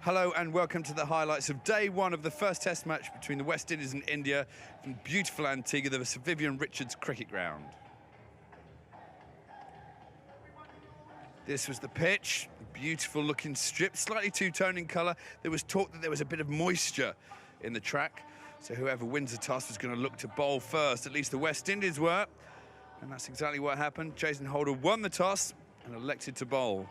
Hello and welcome to the highlights of day one of the first test match between the West Indies and India from beautiful Antigua, the Sir Vivian Richards cricket ground. This was the pitch, a beautiful looking strip, slightly two-tone in colour. There was talk that there was a bit of moisture in the track, so whoever wins the toss was going to look to bowl first. At least the West Indies were, and that's exactly what happened. Jason Holder won the toss and elected to bowl.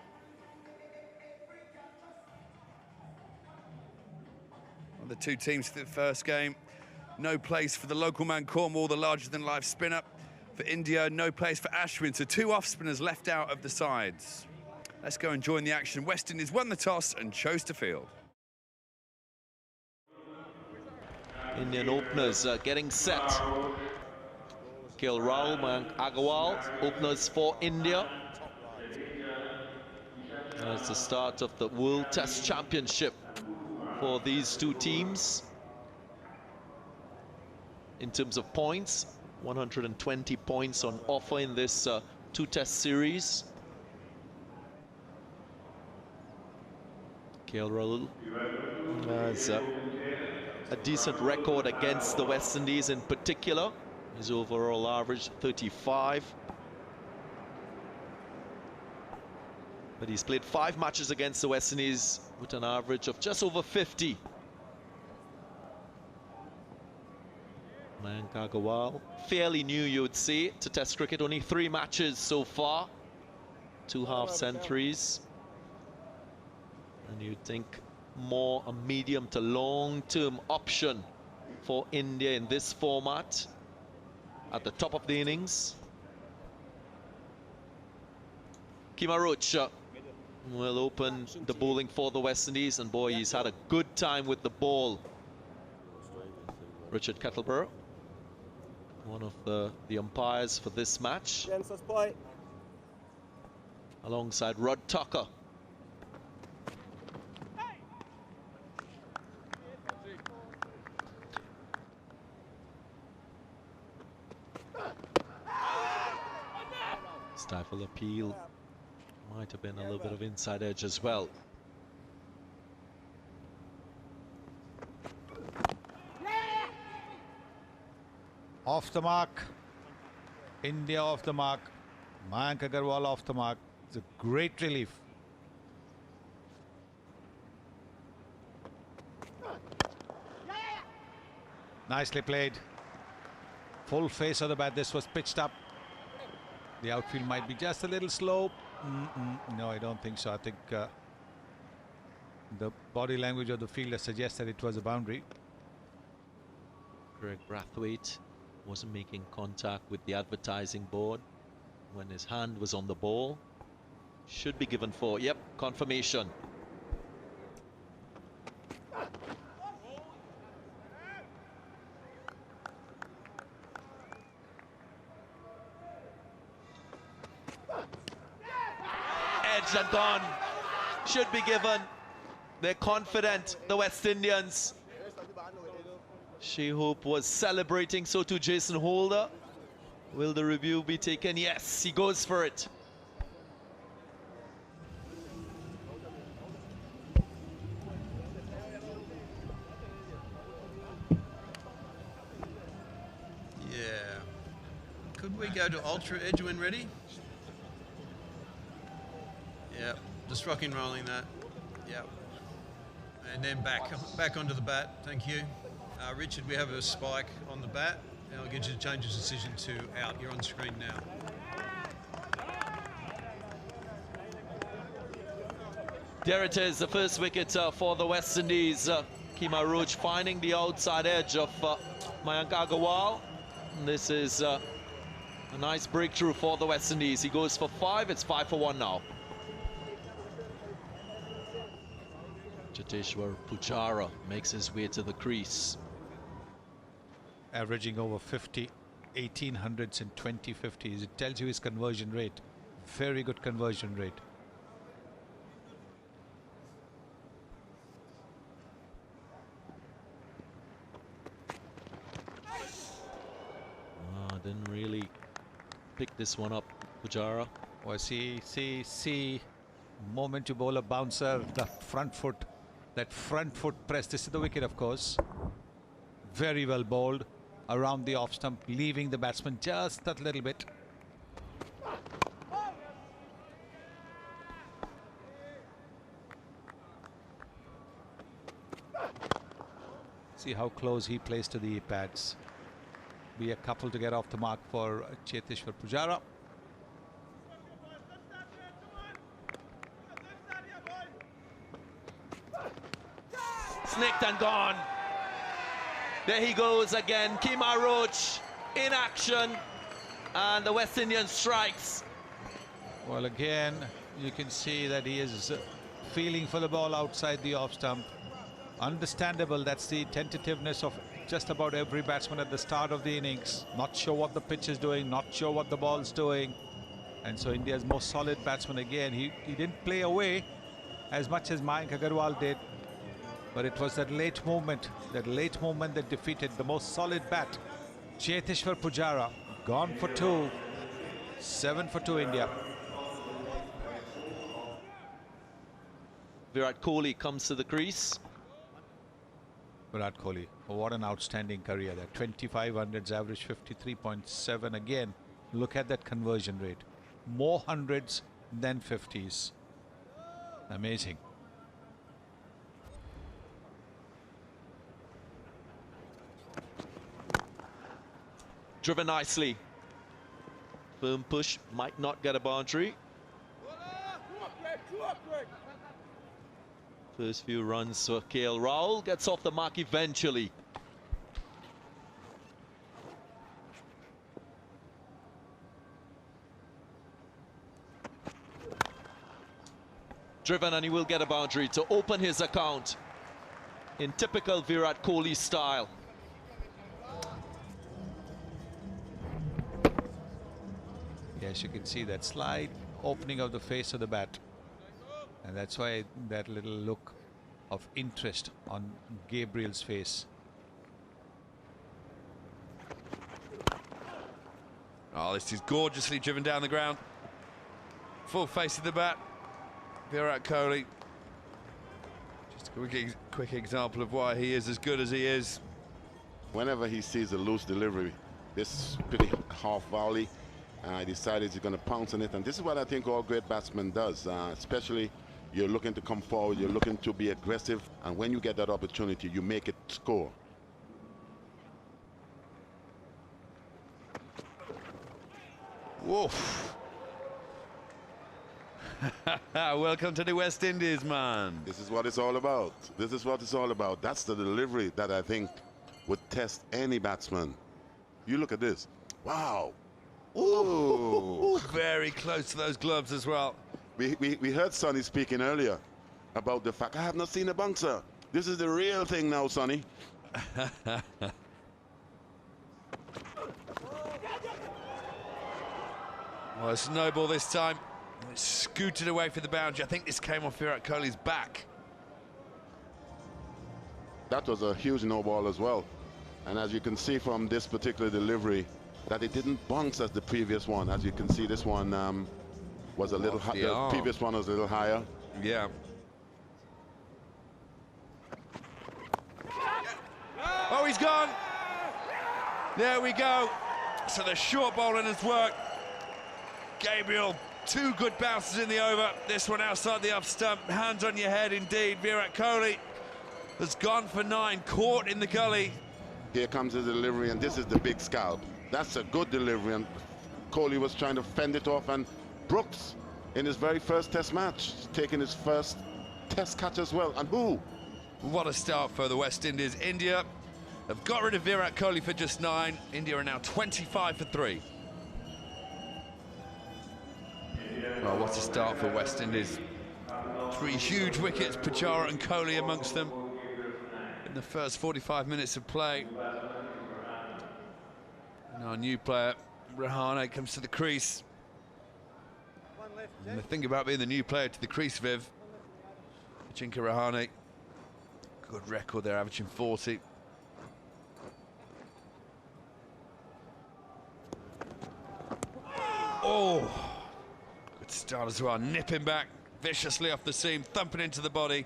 The two teams for the first game. No place for the local man Cornwall, the larger-than-life spinner. For India, no place for Ashwin, so two off-spinners left out of the sides. Let's go and join the action. West Indies won the toss and chose to field. Indian openers getting set. KL Rahul, Mayank Agarwal, openers for India. It's the start of the World Test Championship for these two teams. In terms of points, 120 points on offer in this two-test series. KL Rahul has a decent record against the West Indies in particular. His overall average 35. But he's played 5 matches against the West Indies with an average of just over 50. Mayank Agarwal, fairly new, you would say, to Test cricket. Only 3 matches so far, 2 half centuries. And you'd think more a medium to long-term option for India in this format at the top of the innings. Kima Roach will open the bowling for the West Indies, and boy, he's had a good time with the ball. Richard Kettleborough, one of the umpires for this match, alongside Rod Tucker. Stifle appeal. Might have been a little bit of inside edge as well. Off the mark. India off the mark. Mayank Agarwal off the mark. It's a great relief. Nicely played. Full face of the bat. This was pitched up. The outfield might be just a little slow. No, I don't think so. I think the body language of the fielder suggests that it was a boundary. Greg Brathwaite wasn't making contact with the advertising board when his hand was on the ball. Should be given 4. Yep, confirmation. Edge and gone. Should be given. They're confident, the West Indians. Shehope was celebrating, so too Jason Holder. Will the review be taken? Yes, he goes for it. Yeah. Could we go to Ultra Edge when ready? Yep, just rock and rolling that. Yep. And then back onto the bat, thank you. Richard, we have a spike on the bat. Now I'll get you to change your decision to out. You're on screen now. There it is, the first wicket for the West Indies. Kima Roach finding the outside edge of Mayank Agarwal. And this is a nice breakthrough for the West Indies. He goes for 5, it's 5 for 1 now. Cheteshwar Pujara makes his way to the crease. Averaging over 50, 1800s and 2050s. It tells you his conversion rate. Very good conversion rate. Didn't really pick this one up, Pujara. Well, see. Moment to bowl a bouncer, the front foot that front foot press. This is the wicket, of course. Very well bowled around the off stump, leaving the batsman just a little bit. See how close he plays to the pads. Be a couple to get off the mark for Cheteshwar Pujara. Snicked and gone. There he goes again. Kemar Roach in action. And the West Indian strikes. Well, again, you can see that he is feeling for the ball outside the off stump. Understandable, that's the tentativeness of just about every batsman at the start of the innings. Not sure what the pitch is doing, not sure what the ball's doing. And so India's most solid batsman again. He didn't play away as much as Mayank Agarwal did. But it was that late movement that defeated the most solid bat. Cheteshwar Pujara, gone for 2. 7 for 2 India. Virat Kohli comes to the crease. Virat Kohli, oh, what an outstanding career there. 2500s, average 53.7. Again, look at that conversion rate. More hundreds than 50s. Amazing. Driven nicely. Firm push, might not get a boundary. First few runs for KL Rahul, gets off the mark eventually. Driven, and he will get a boundary to open his account in typical Virat Kohli style. Yes, you can see that slight opening of the face of the bat. And that's why that little look of interest on Gabriel's face. Oh, this is gorgeously driven down the ground. Full face of the bat. Virat Kohli. Just a quick example of why he is as good as he is. Whenever he sees a loose delivery, this pretty half volley, he decided he's going to pounce on it. And this is what I think all great batsmen does, especially you're looking to come forward, you're looking to be aggressive, and when you get that opportunity, you make it score. Woof. Welcome to the West Indies, man. This is what it's all about. This is what it's all about. That's the delivery that I think would test any batsman. You look at this. Wow. Ooh. Very close to those gloves as well. We heard Sonny speaking earlier about the fact I have not seen a bouncer. This is the real thing now, Sonny. Well, it's no ball this time. It's scooted away for the boundary. I think this came off Virat Kohli's back. That was a huge no ball as well. And as you can see from this particular delivery, that it didn't bounce as the previous one. As you can see, this one was a little higher. The previous one was a little higher. Yeah. Oh, he's gone. There we go. So the short bowling has worked. Gabriel, 2 good bounces in the over. This one outside the off stump. Hands on your head, indeed. Virat Kohli has gone for 9, caught in the gully. Here comes the delivery, and this is the big scalp. That's a good delivery, and Kohli was trying to fend it off, and Brooks, in his very first test match, taking his first test catch as well. And who? What a start for the West Indies. India have got rid of Virat Kohli for just 9. India are now 25 for 3. Well, what a start for West Indies. 3 huge wickets, Pujara and Kohli amongst them in the first 45 minutes of play. And our new player, Rahane, comes to the crease. And the thing about being the new player to the crease, Viv, Ajinkya Rahane, good record there, averaging 40. Oh, good start as well, nipping back viciously off the seam, thumping into the body.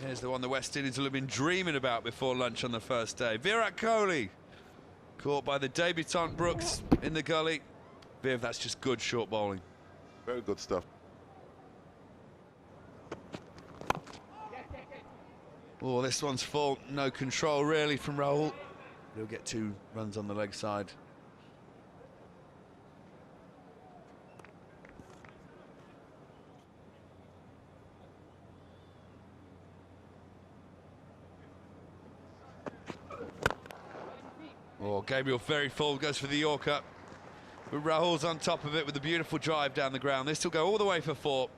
Here's the one the West Indies will have been dreaming about before lunch on the first day. Virat Kohli, caught by the debutant Brooks in the gully. Viv, that's just good short bowling. Very good stuff. Oh, this one's full. No control really from Rahul. He'll get 2 runs on the leg side. Oh, Gabriel very full, goes for the Yorker. But Rahul's on top of it with a beautiful drive down the ground. This will go all the way for 4.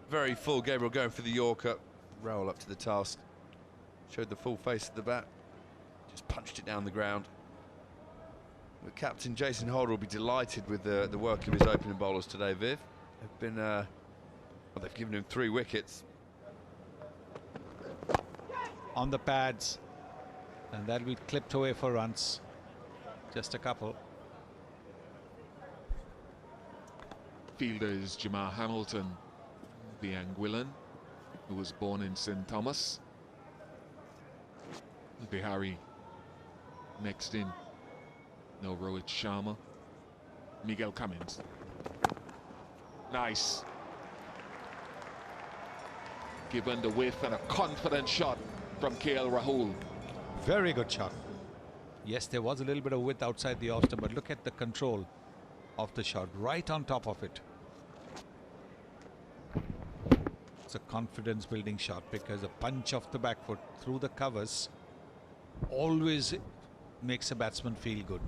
Very full, Gabriel going for the Yorker. Rahul up to the task. Showed the full face of the bat. Just punched it down the ground. But captain Jason Holder will be delighted with the work of his opening bowlers today, Viv. They've been, well, they've given him 3 wickets. On the pads, and that'll be clipped away for runs. Just a couple. Fielder is Jamar Hamilton, the Anguillan, who was born in St. Thomas. Bihari next in. No Rohit Sharma. Miguel Cummins. Nice. Given the whiff and a confident shot from KL Rahul. Very good shot. Yes, there was a little bit of width outside the off stump, but look at the control of the shot, right on top of it. It's a confidence building shot because a punch off the back foot through the covers always makes a batsman feel good.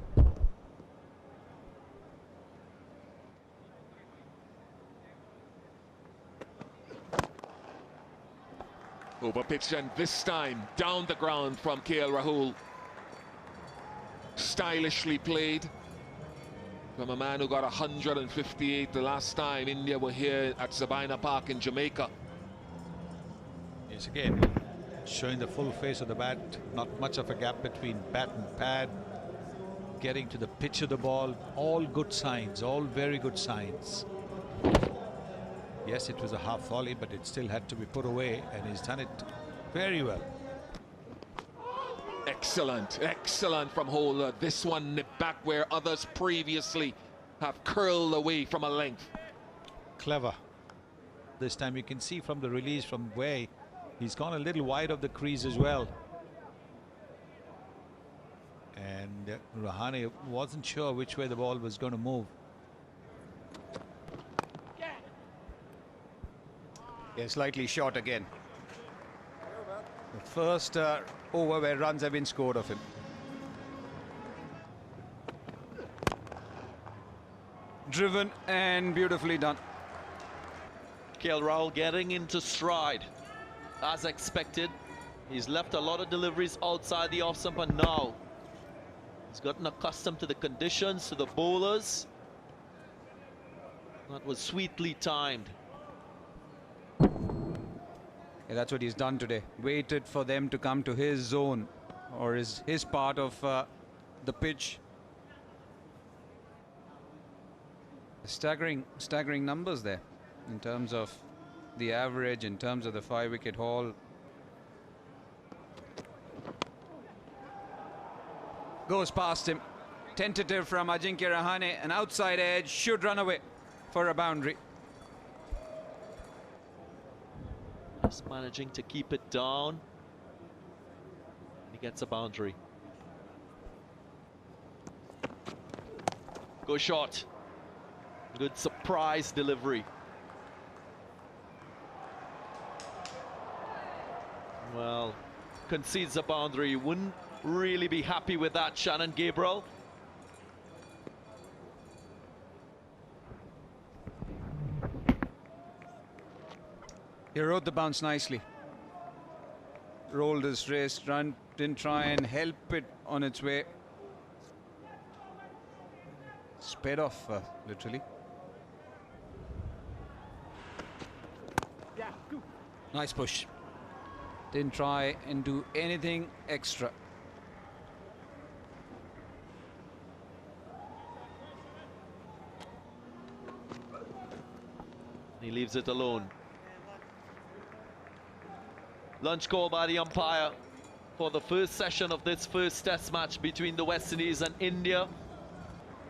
Over pitch, and this time down the ground from KL Rahul. Stylishly played from a man who got 158 the last time India were here at Sabina Park in Jamaica. Yes, again, showing the full face of the bat, not much of a gap between bat and pad, getting to the pitch of the ball, all good signs, all very good signs. Yes, it was a half volley, but it still had to be put away, and he's done it very well. Excellent, excellent from Holder. This one nipped back where others previously have curled away from a length. Clever. This time you can see from the release from where he's gone a little wide of the crease as well. And Rahane wasn't sure which way the ball was going to move. Yeah, slightly short again. The first over where runs have been scored of him. Driven and beautifully done. KL Rahul getting into stride as expected. He's left a lot of deliveries outside the off stump, and now he's gotten accustomed to the conditions, to the bowlers. That was sweetly timed. Yeah, that's what he's done today. Waited for them to come to his zone or his part of the pitch. Staggering numbers there in terms of the average, in terms of the 5-wicket haul. Goes past him. Tentative from Ajinkya Rahane. An outside edge, should run away for a boundary. Just managing to keep it down. He gets a boundary. Good shot. Good surprise delivery. Well, concedes a boundary. You wouldn't really be happy with that, Shannon Gabriel. He rode the bounce nicely. Rolled his wrist, didn't try and help it on its way. Sped off, literally. Nice push. Didn't try and do anything extra. He leaves it alone. Lunch call by the umpire for the first session of this first test match between the West Indies and India.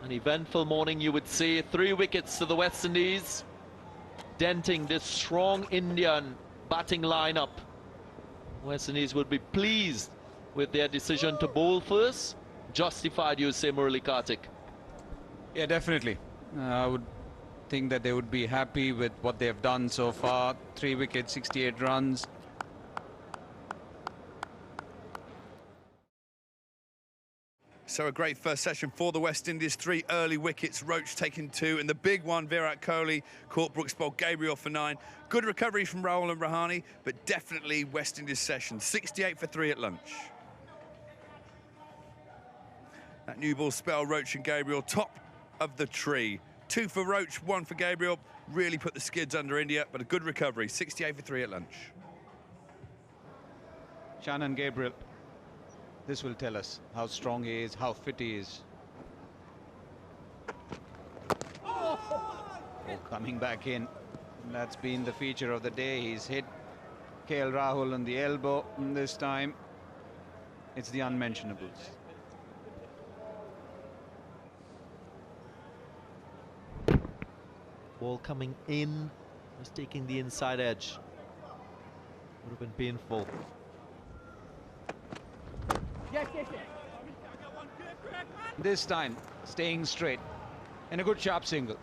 An eventful morning, you would say. 3 wickets to the West Indies, denting this strong Indian batting lineup. West Indies would be pleased with their decision to bowl first. Justified, you say, Murali Kartik? Yeah, definitely. I would think that they would be happy with what they have done so far. 3 wickets, 68 runs. So a great first session for the West Indies. 3 early wickets, Roach taking 2, and the big one, Virat Kohli caught Brooks bowled Gabriel for 9. Good recovery from Rahul and Rahane, but definitely West Indies session. 68 for 3 at lunch. That new ball spell, Roach and Gabriel, top of the tree. 2 for Roach, 1 for Gabriel. Really put the skids under India, but a good recovery. 68 for 3 at lunch. Shannon Gabriel. This will tell us how strong he is, how fit he is. Oh, coming back in. That's been the feature of the day. He's hit KL Rahul on the elbow. And this time, it's the unmentionables. Ball coming in, was taking the inside edge. Would have been painful. This time, staying straight. And a good sharp single.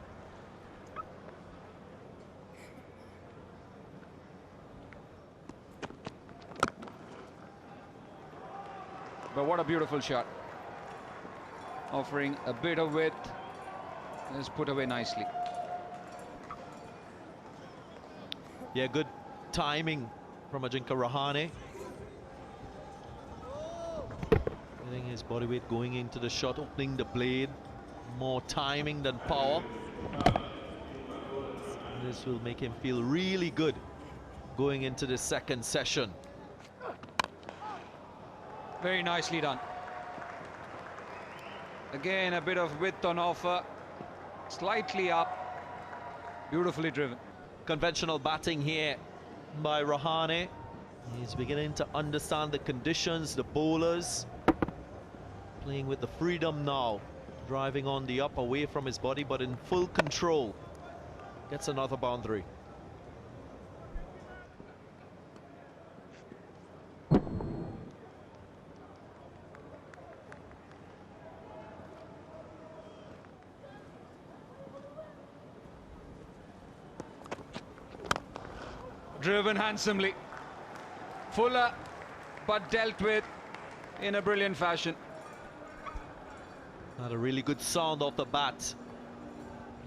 But what a beautiful shot. Offering a bit of width. It's put away nicely. Yeah, good timing from Ajinkya Rahane. Getting his body weight going into the shot, opening the blade. More timing than power. This will make him feel really good going into the second session. Very nicely done. Again, a bit of width on offer. Slightly up. Beautifully driven. Conventional batting here by Rahane. He's beginning to understand the conditions, the bowlers. Playing with the freedom now. Driving on the up, away from his body, but in full control. Gets another boundary. Driven handsomely. Fuller, but dealt with in a brilliant fashion. Not a really good sound off the bat.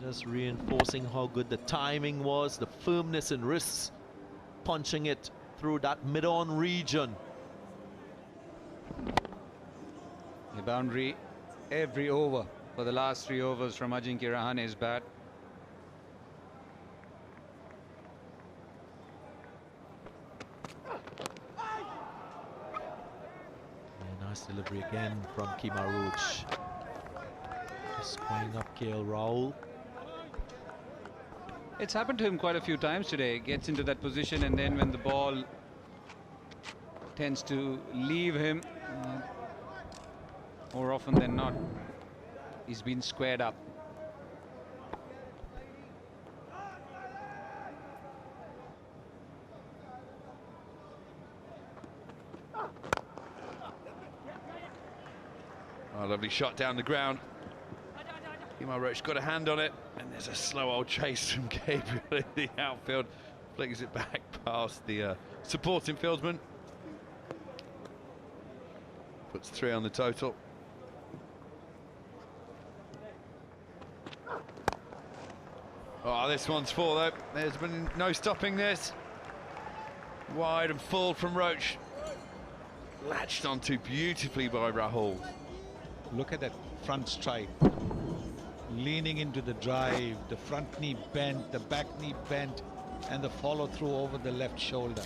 Just reinforcing how good the timing was, the firmness in wrists, punching it through that mid-on region. A boundary every over for the last 3 overs from Ajinkya Rahane's bat. Nice delivery again from Kima Roach. Squaring up KL Rahul. It's happened to him quite a few times today. Gets into that position, and then when the ball tends to leave him, more often than not, he's been squared up. Oh, lovely shot down the ground. Kima Roach got a hand on it, and there's a slow old chase from Gabriel in the outfield. Flings it back past the supporting fieldsman. Puts 3 on the total. Oh, this one's 4 though. There's been no stopping this. Wide and full from Roach. Latched onto beautifully by Rahul. Look at that front strike. Leaning into the drive, the front knee bent, the back knee bent, and the follow through over the left shoulder.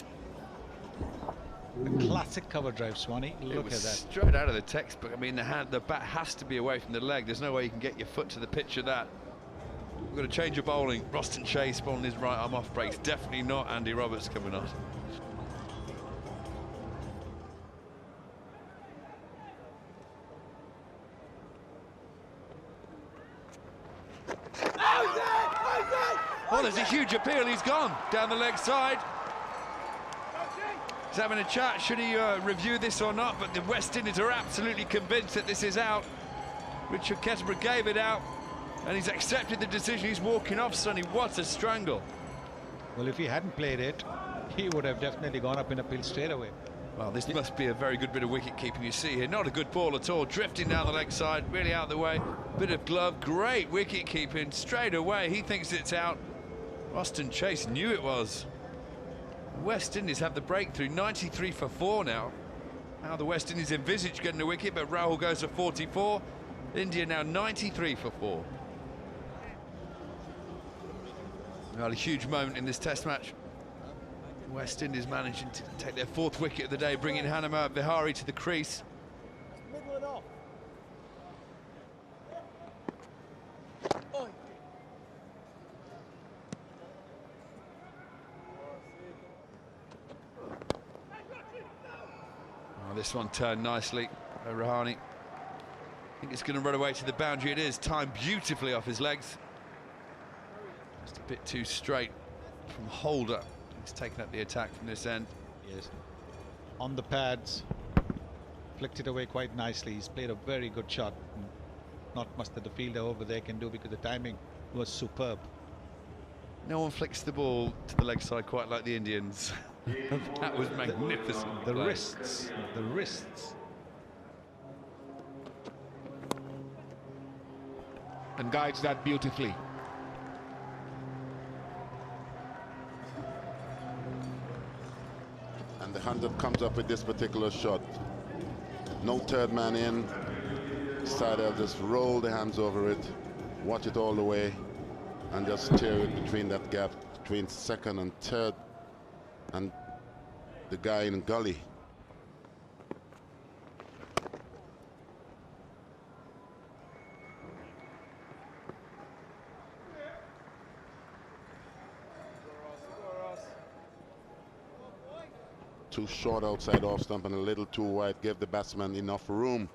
A classic cover drive, Swanee. Look at that. Straight out of the textbook. I mean, the bat has to be away from the leg. There's no way you can get your foot to the pitch of that. We've got a change of bowling. Roston Chase bowling his right arm off breaks. Definitely not Andy Roberts coming on. Oh, there's a huge appeal. He's gone down the leg side. He's having a chat. Should he review this or not? But the West Indies are absolutely convinced that this is out. Richard Kettleborough gave it out, and he's accepted the decision. He's walking off, Sonny. What a strangle. Well, if he hadn't played it, he would have definitely gone up in appeal straight away. Well, this must be a very good bit of wicket keeping. You see here, not a good ball at all. Drifting down the leg side, really out of the way. Bit of glove, great wicket keeping straight away. He thinks it's out. Roston Chase knew it was. West Indies have the breakthrough, 93 for 4 now. Now the West Indies envisage getting a wicket, but Rahul goes for 44. India now 93 for 4. Well, a huge moment in this Test match. West Indies managing to take their 4th wicket of the day, bringing Hanuma Vihari to the crease. Oh, this one turned nicely by Rahane. I think it's going to run away to the boundary. It is timed beautifully off his legs. Just a bit too straight from Holder. He's taken up the attack from this end. Yes. On the pads, flicked it away quite nicely. He's played a very good shot. Not much that the fielder over there can do because the timing was superb. No one flicks the ball to the leg side quite like the Indians. That was magnificent. The play. wrists, the wrists. And guides that beautifully. And the 100 comes up with this particular shot. No third man in. Decided to just roll the hands over it, watch it all the way, and just tear it between that gap between second and third and the guy in gully. Too short outside off stump and a little too wide. Gave the batsman enough room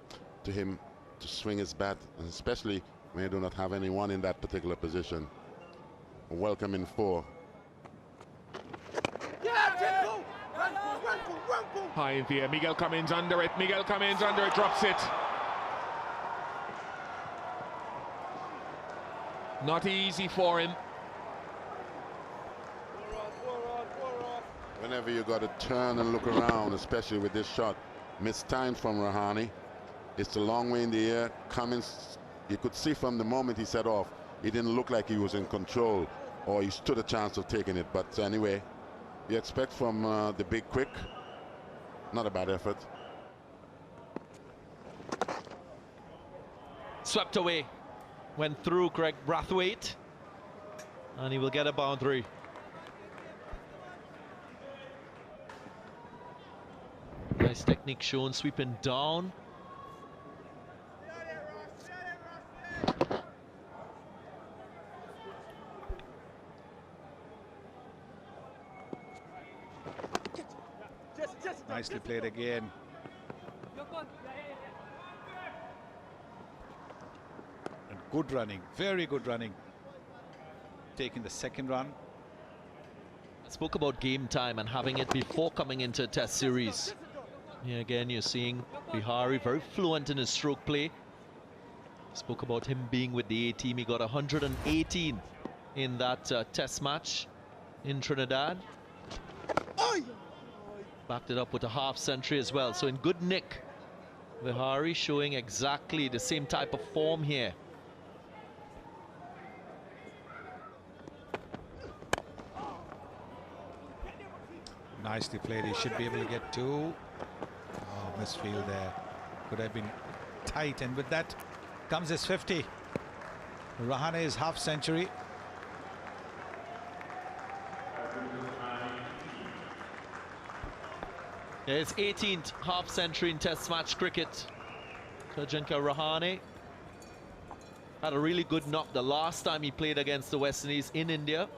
to him to swing his bat, and especially when you do not have anyone in that particular position. A welcoming 4. High in the air. Miguel Cummins under it. Miguel Cummins under it. Drops it. Not easy for him. Whenever you got to turn and look around, especially with this shot, missed time from Rahane. It's a long way in the air. Cummins, you could see from the moment he set off, he didn't look like he was in control or he stood a chance of taking it. But anyway, you expect from the big quick, not a bad effort. Swept away, went through Greg Brathwaite, and he will get a boundary. Nice technique shown, sweeping down. Nicely played again. And good running, very good running. Taking the 2nd run. I spoke about game time and having it before coming into a Test series. Here again, you're seeing Vihari very fluent in his stroke play. Spoke about him being with the A team. He got 118 in that Test match in Trinidad. Backed it up with a half century as well. So in good nick. Vihari showing exactly the same type of form here. Nicely played. He should be able to get 2. Oh, misfield there. Could have been tight. And with that comes his 50. Rahane's half century. Yeah, his 18th half century in Test match cricket. Ajinkya Rahane. had a really good knock the last time he played against the West Indies in India.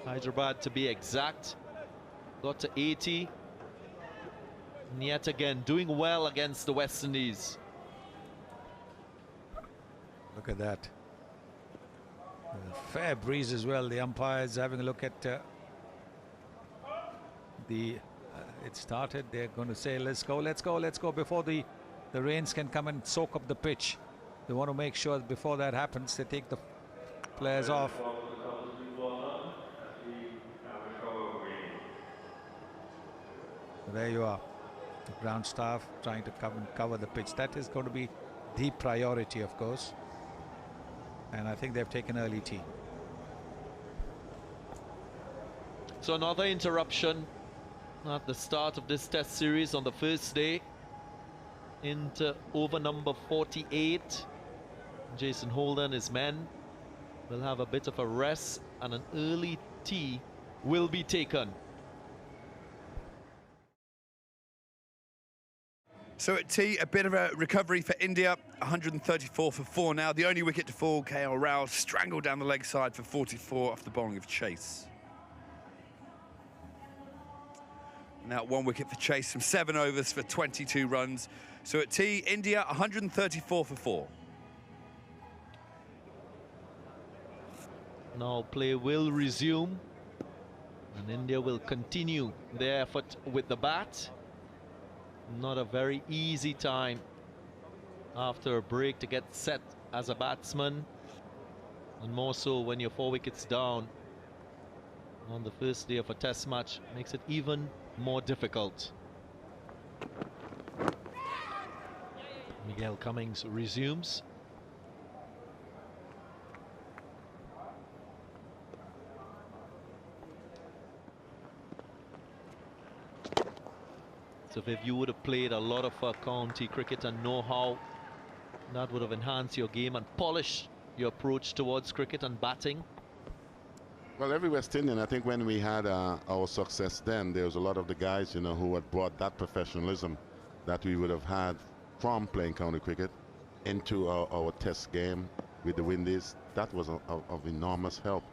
Hyderabad, to be exact. Got to 80. And yet again, doing well against the West Indies. Look at that. Fair breeze as well. The umpires having a look at it started. They're going to say, let's go, let's go, let's go, before the rains can come and soak up the pitch. They want to make sure that before that happens, they take the players off. So there you are. The ground staff trying to cover the pitch. That is going to be the priority, of course. And I think they've taken early tea. So another interruption at the start of this test series on the first day into over number 48. Jason Holder and his men will have a bit of a rest, and an early tea will be taken. So at tea, a bit of a recovery for India, 134 for 4 now. The only wicket to fall, KL Rahul strangled down the leg side for 44 off the bowling of Chase. Now 1 wicket for Chase from 7 overs for 22 runs. So at tea, India 134 for 4. Now play will resume, and India will continue their effort with the bat. Not a very easy time after a break to get set as a batsman, and more so when you're 4 wickets down on the first day of a test match. Makes it even more difficult. Miguel Cummings resumes. So if you would have played a lot of county cricket and know how, that would have enhanced your game and polished your approach towards cricket and batting. Well, every West Indian, I think when we had our success then, there was a lot of the guys, you know, who had brought that professionalism that we would have had from playing county cricket into our test game with the Windies. That was of enormous help.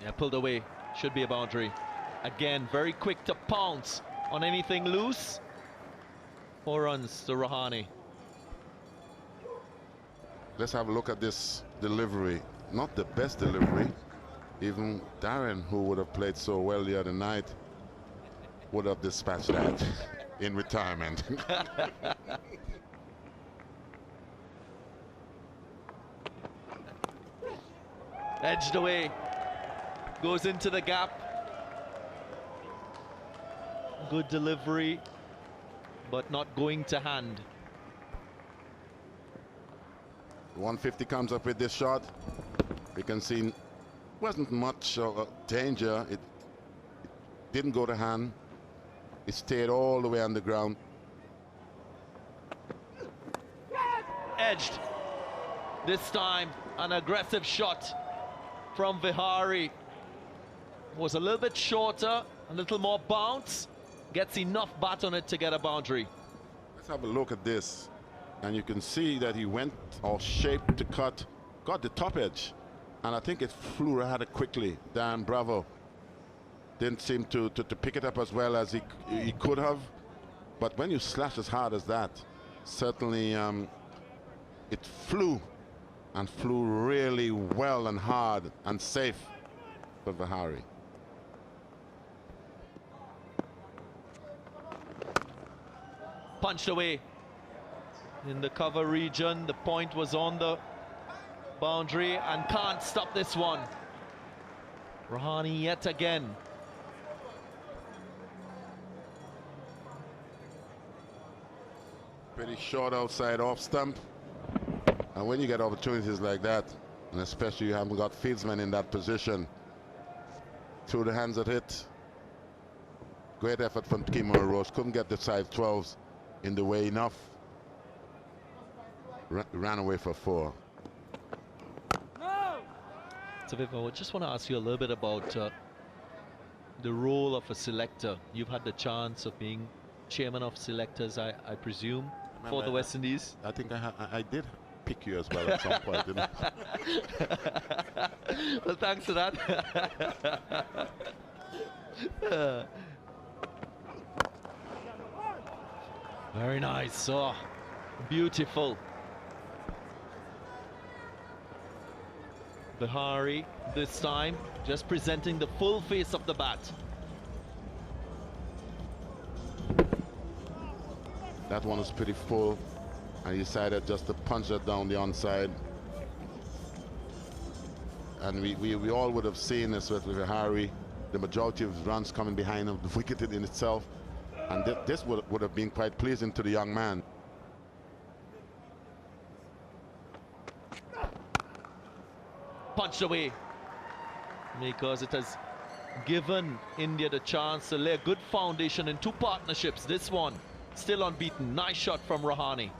Yeah, pulled away. Should be a boundary. Again, very quick to pounce on anything loose. 4 runs to Rahane. Let's have a look at this delivery. Not the best delivery. Even Darren, who would have played so well the other night, would have dispatched that in retirement. Edged away. Goes into the gap. Good delivery, but not going to hand. 150 comes up with this shot. We can see wasn't much danger. It didn't go to hand. It stayed all the way on the ground. Edged. This time, an aggressive shot from Vihari. Was a little bit shorter, a little more bounce. Gets enough bat on it to get a boundary. Let's have a look at this. And you can see that he went or shaped to cut, got the top edge. And I think it flew rather quickly. Dan Bravo didn't seem to pick it up as well as he could have. But when you slash as hard as that, certainly it flew, and flew really well and hard and safe for Vihari. Punched away in the cover region. The point was on the boundary and can't stop this one. Rahane yet again. Pretty short outside off stump. And when you get opportunities like that, and especially you haven't got fieldsmen in that position, through the hands of it. Great effort from Kimura Rose. Couldn't get the side 12s in the way enough. Ran away for 4. So Viv, I just want to ask you a little bit about the role of a selector. You've had the chance of being chairman of selectors, I presume. for the West Indies. I think I did pick you as well at some point, didn't I? Well, thanks for that. Very nice. Oh, beautiful. Bihari this time just presenting the full face of the bat. That one was pretty full, and he decided just to punch it down the onside. And we all would have seen this with Harry, the majority of runs coming behind him, the wicket in itself. And this would have been quite pleasing to the young man. Punched away, because it has given India the chance to lay a good foundation in two partnerships. This one still unbeaten. Nice shot from Rahane.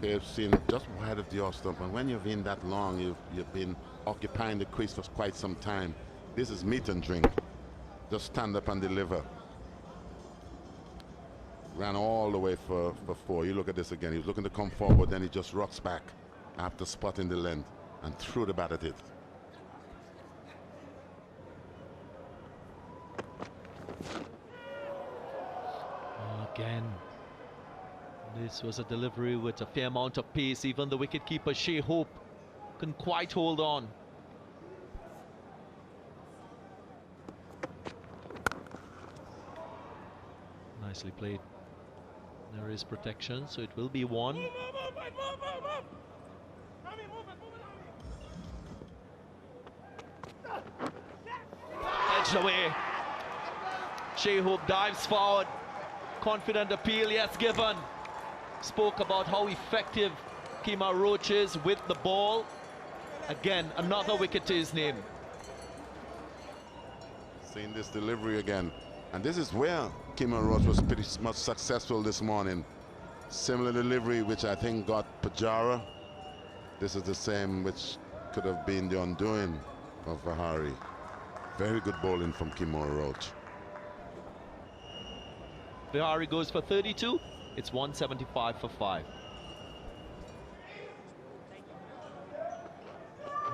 They've seen just wide of the off stump, and when you've been that long, you've been occupying the crease for quite some time. This is meat and drink. Just stand up and deliver. Ran all the way for four. You look at this again. He was looking to come forward, then he just rocks back after spotting the length and threw the bat at it. Again, this was a delivery with a fair amount of pace. Even the wicketkeeper Shea Hope couldn't quite hold on. Nicely played. There is protection, so it will be one. Edged away. Shea Hope dives forward. Confident appeal, yes, given. Spoke about how effective Kemar Roach is with the ball. Again, another wicket to his name. Seeing this delivery again. And this is where Kemar Roach was pretty much successful this morning. Similar delivery, which I think got Pujara. This is the same which could have been the undoing of Vihari. Very good bowling from Kemar Roach. Vihari goes for 32. It's 175 for 5.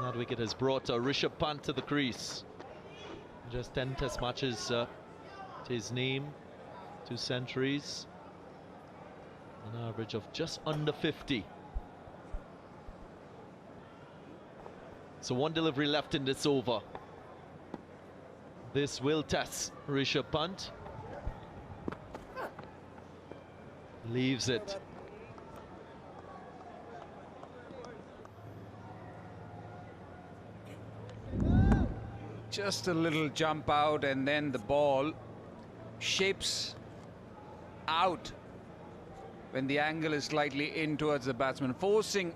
That wicket has brought Rishabh Pant to the crease. Just 10 test matches to his name, 2 centuries, an average of just under 50. So 1 delivery left in this over. This will test Rishabh Pant. Leaves it. Just a little jump out, and then the ball shapes out when the angle is slightly in towards the batsman, forcing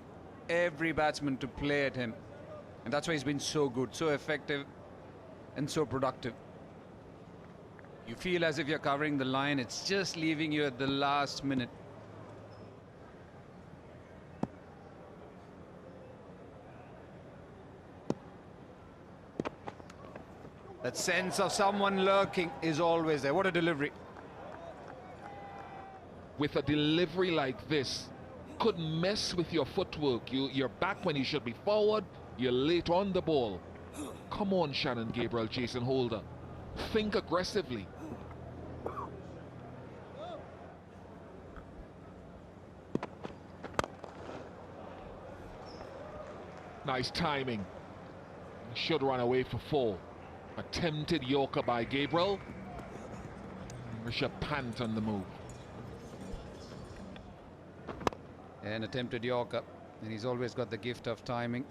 every batsman to play at him. And that's why he's been so good, so effective and so productive. You feel as if you're covering the line, it's just leaving you at the last minute. That sense of someone lurking is always there. What a delivery. With a delivery like this, could mess with your footwork. You're back when you should be forward. You're late on the ball. Come on, Shannon Gabriel, Jason Holder. Think aggressively. Nice timing. Should run away for 4. Attempted Yorker by Gabriel. Rishabh Pant on the move. An attempted Yorker, and he's always got the gift of timing.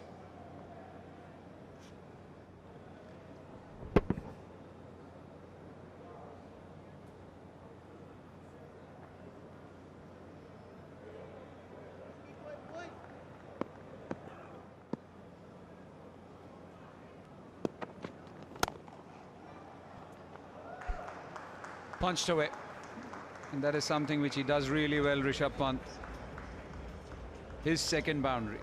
Punched away, and that is something which he does really well, Rishabh Pant. His second boundary.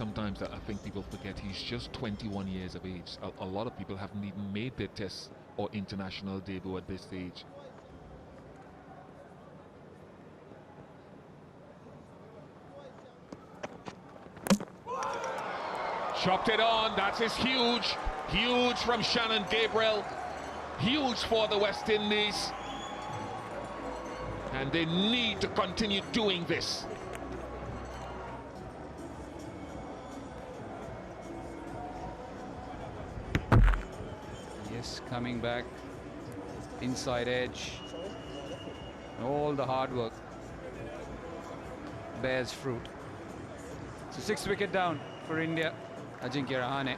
sometimes I think people forget he's just 21 years of age. A lot of people haven't even made their test or international debut at this stage. Chopped it on. That is huge. Huge from Shannon Gabriel. Huge for the West Indies. And they need to continue doing this. Yes, coming back. Inside edge. All the hard work bears fruit. So 6th wicket down for India. Ajinkya Rahane.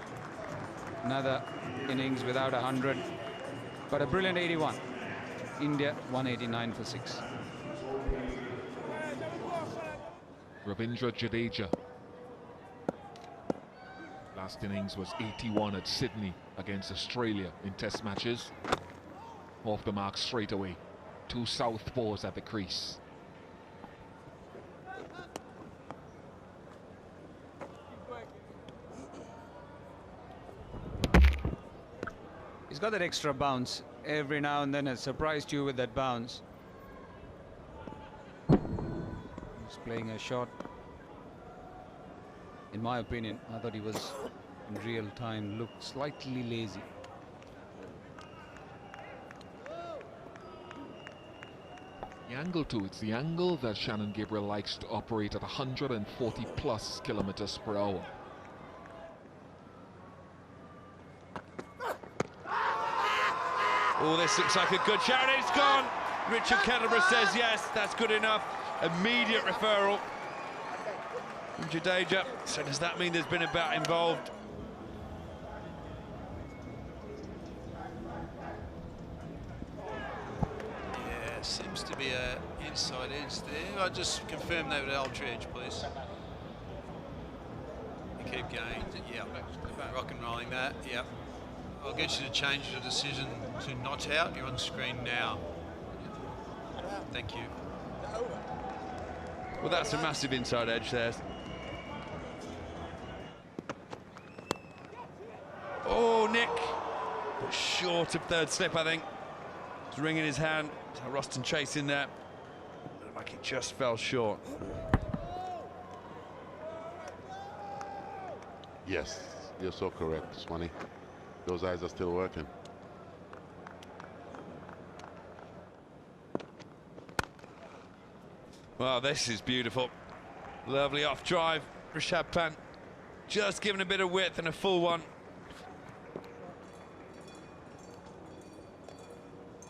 Another innings without 100. But a brilliant 81. India 189 for 6. Ravindra Jadeja. Last innings was 81 at Sydney against Australia in test matches. Off the mark straight away. 2 southpaws at the crease. He's got that extra bounce. Every now and then has surprised you with that bounce. He's playing a shot. In my opinion, I thought he was in real time looked slightly lazy. The angle too, it's the angle that Shannon Gabriel likes to operate at 140 plus kilometers per hour. Oh, this looks like a good shot. It's gone. Richard Kettleborough says yes, that's good enough. Immediate referral from Jadeja. So does that mean there's been a bat involved? Yeah, seems to be a inside edge there. I'll just confirm that with ultra edge, please. You keep going. Yeah, rock and rolling that. Yeah. I'll get you to change your decision to not out. You're on screen now. Thank you. Well, that's a massive inside edge there. Oh, Nick. But short of third slip, I think. It's ring in his hand. So Roston Chase in there. Looked like it just fell short. Yes, you're so correct, Swanee. Those eyes are still working. Well, this is beautiful. Lovely off drive. Rishabh Pant just giving a bit of width and a full one.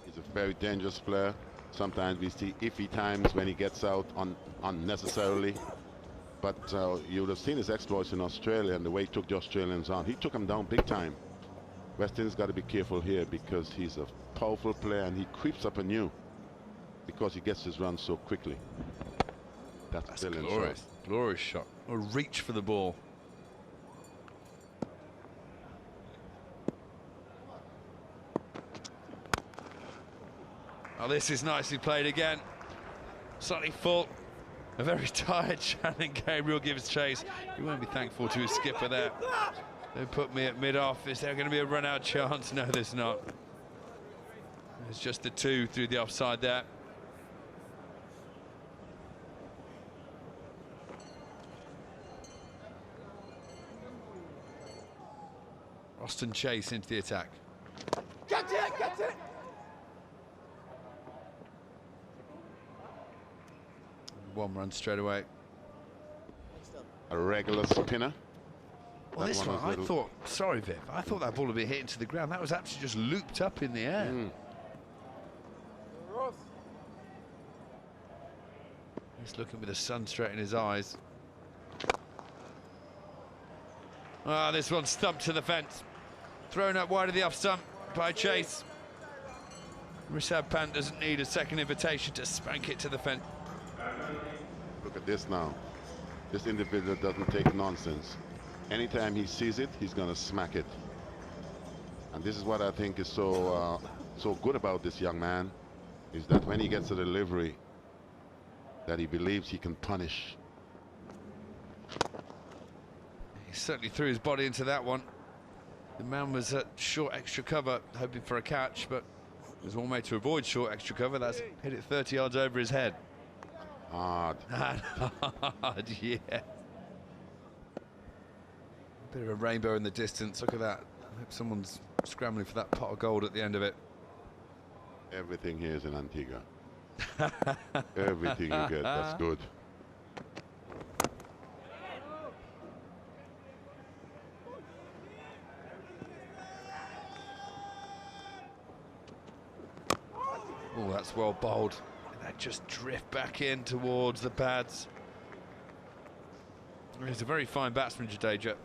He's a very dangerous player. Sometimes we see iffy times when he gets out unnecessarily. But you would have seen his exploits in Australia and the way he took the Australians on. He took them down big time. West Indies got to be careful here because he's a powerful player and he creeps up on you because he gets his run so quickly. That's brilliant glorious, shot. glorious shot. A reach for the ball. Oh, this is nicely played again. Slightly full. A very tired Shannon Gabriel gives chase. He won't be thankful to his skipper there. They put me at mid-off. Is there going to be a run-out chance? No, there's not. There's just the 2 through the offside there. Austin Chase into the attack. Get it, get it! One run straight away. A regular spinner. Well, That this one one, was I little- thought, sorry Viv, I thought that ball would be hitting to the ground. That was actually just looped up in the air. He's looking with the sun straight in his eyes. Ah, this one stumped to the fence. Thrown up wide of the off stump by Chase. Rishabh Pant doesn't need a second invitation to spank it to the fence. Look at this now. This individual doesn't take nonsense. Anytime he sees it, he's going to smack it. And this is what I think is so good about this young man, is that when he gets a delivery that he believes he can punish. He certainly threw his body into that one. The man was at short extra cover, hoping for a catch, but there's one way to avoid short extra cover. That's hit it 30 yards over his head. Hard. Hard, yeah. Bit of a rainbow in the distance. Look at that. I hope someone's scrambling for that pot of gold at the end of it. Everything here is in Antigua. Everything you get, that's good. Oh, that's well bowled. And that just drift back in towards the pads. He's a very fine batsman, Jadeja.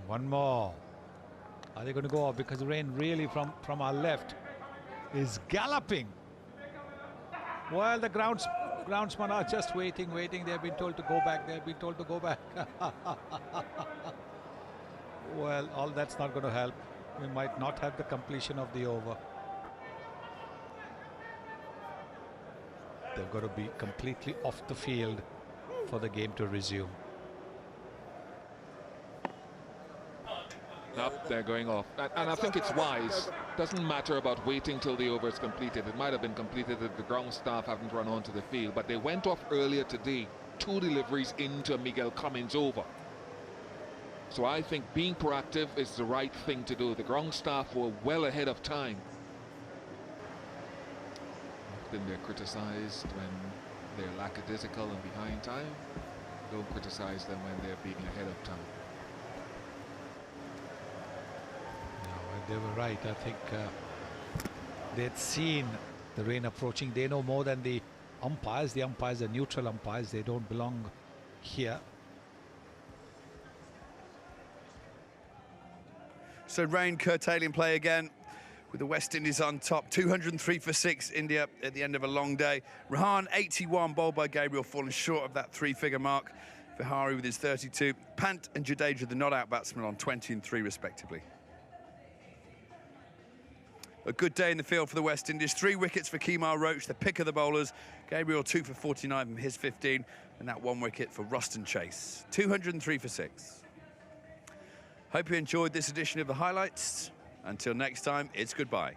One more. Are they going to go off? Because the rain really from our left is galloping. Well, the groundsmen are just waiting. They've been told to go back. Well, all that's not going to help. We might not have the completion of the over. They've got to be completely off the field for the game to resume. Nope, they're going off. And I think it's wise. Doesn't matter about waiting till the over is completed. It might have been completed if the ground staff haven't run onto the field. But they went off earlier today. 2 deliveries into Miguel Cummins' over. So I think being proactive is the right thing to do. The ground staff were well ahead of time. Often they're criticized when they're lackadaisical and behind time. Don't criticize them when they're being ahead of time. They were right. I think they'd seen the rain approaching. They know more than the umpires. The umpires are neutral umpires. They don't belong here. So rain curtailing play again with the West Indies on top. 203 for 6, India at the end of a long day. Rahan, 81, bowled by Gabriel, falling short of that 3-figure mark. Vihari with his 32. Pant and Jadeja, the not-out batsmen, on 20 and 3 respectively. A good day in the field for the West Indies. 3 wickets for Kemar Roach, the pick of the bowlers. Gabriel 2 for 49 from his 15, and that 1 wicket for Ruston Chase. 203 for 6. Hope you enjoyed this edition of the highlights. Until next time, it's goodbye.